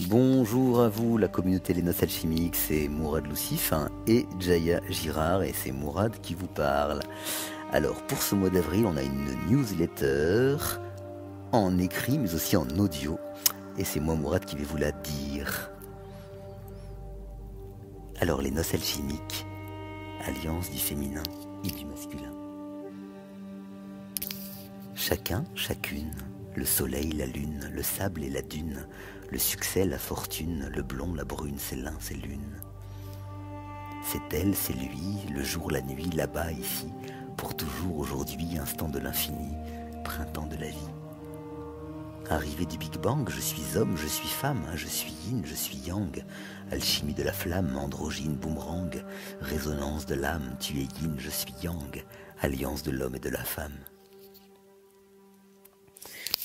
Bonjour à vous, la communauté Les Noces Alchimiques, c'est Mourad Loussif et Jaya Girard, et c'est Mourad qui vous parle. Alors, pour ce mois d'avril, on a une newsletter en écrit, mais aussi en audio, et c'est moi, Mourad, qui vais vous la dire. Alors, les Noces Alchimiques, alliance du féminin et du masculin. Chacun, chacune, le soleil, la lune, le sable et la dune, le succès, la fortune, le blond, la brune, c'est l'un, c'est l'une. C'est elle, c'est lui, le jour, la nuit, là-bas, ici, pour toujours, aujourd'hui, instant de l'infini, printemps de la vie. Arrivé du Big Bang, je suis homme, je suis femme, je suis yin, je suis yang, alchimie de la flamme, androgyne, boomerang, résonance de l'âme, tu es yin, je suis yang, alliance de l'homme et de la femme.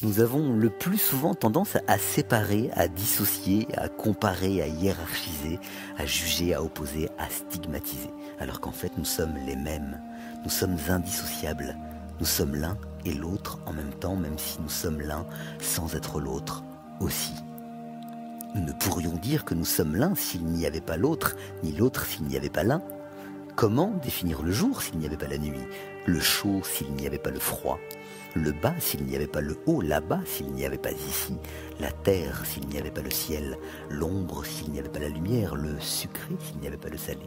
Nous avons le plus souvent tendance à séparer, à dissocier, à comparer, à hiérarchiser, à juger, à opposer, à stigmatiser. Alors qu'en fait, nous sommes les mêmes. Nous sommes indissociables. Nous sommes l'un et l'autre en même temps, même si nous sommes l'un sans être l'autre aussi. Nous ne pourrions dire que nous sommes l'un s'il n'y avait pas l'autre, ni l'autre s'il n'y avait pas l'un. Comment définir le jour s'il n'y avait pas la nuit, le chaud s'il n'y avait pas le froid, le bas s'il n'y avait pas le haut, là-bas s'il n'y avait pas ici, la terre s'il n'y avait pas le ciel, l'ombre s'il n'y avait pas la lumière, le sucré s'il n'y avait pas le salé,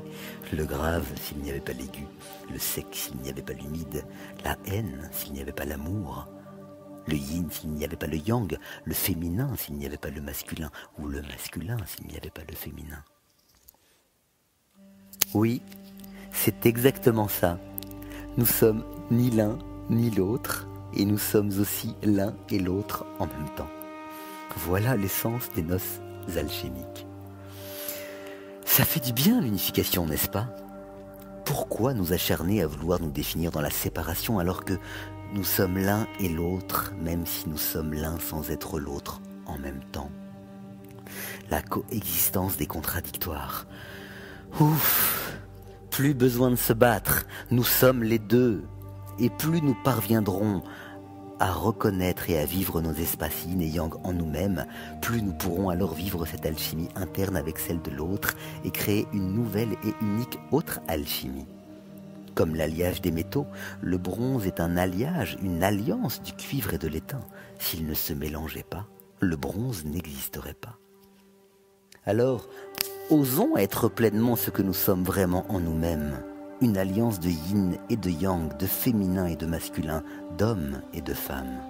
le grave s'il n'y avait pas l'aigu, le sec s'il n'y avait pas l'humide, la haine s'il n'y avait pas l'amour, le yin s'il n'y avait pas le yang, le féminin s'il n'y avait pas le masculin, ou le masculin s'il n'y avait pas le féminin. Oui, c'est exactement ça. Nous sommes ni l'un ni l'autre, et nous sommes aussi l'un et l'autre en même temps. Voilà l'essence des noces alchimiques. Ça fait du bien l'unification, n'est-ce pas? Pourquoi nous acharner à vouloir nous définir dans la séparation alors que nous sommes l'un et l'autre, même si nous sommes l'un sans être l'autre en même temps? La coexistence des contradictoires. Ouf! Plus besoin de se battre, nous sommes les deux. Et plus nous parviendrons à reconnaître et à vivre nos espaces yin et yang en nous-mêmes, plus nous pourrons alors vivre cette alchimie interne avec celle de l'autre et créer une nouvelle et unique autre alchimie. Comme l'alliage des métaux, le bronze est un alliage, une alliance du cuivre et de l'étain. S'ils ne se mélangeaient pas, le bronze n'existerait pas. Alors, osons être pleinement ce que nous sommes vraiment en nous-mêmes. Une alliance de yin et de yang, de féminin et de masculin, d'hommes et de femmes.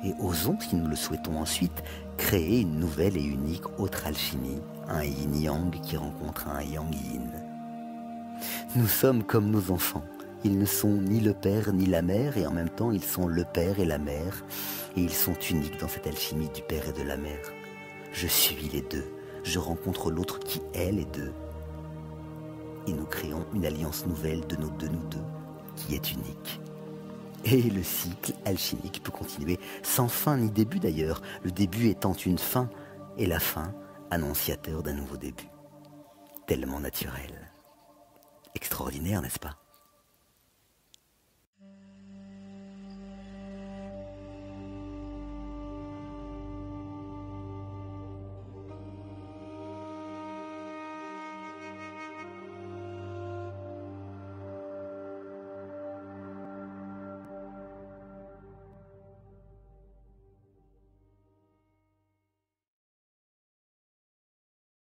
Et osons, si nous le souhaitons ensuite, créer une nouvelle et unique autre alchimie, un yin-yang qui rencontre un yang-yin. Nous sommes comme nos enfants. Ils ne sont ni le père ni la mère, et en même temps ils sont le père et la mère, et ils sont uniques dans cette alchimie du père et de la mère. Je suis les deux, je rencontre l'autre qui est les deux. Et nous créons une alliance nouvelle de nous deux, qui est unique. Et le cycle alchimique peut continuer sans fin ni début d'ailleurs, le début étant une fin, et la fin annonciateur d'un nouveau début. Tellement naturel. Extraordinaire, n'est-ce pas ?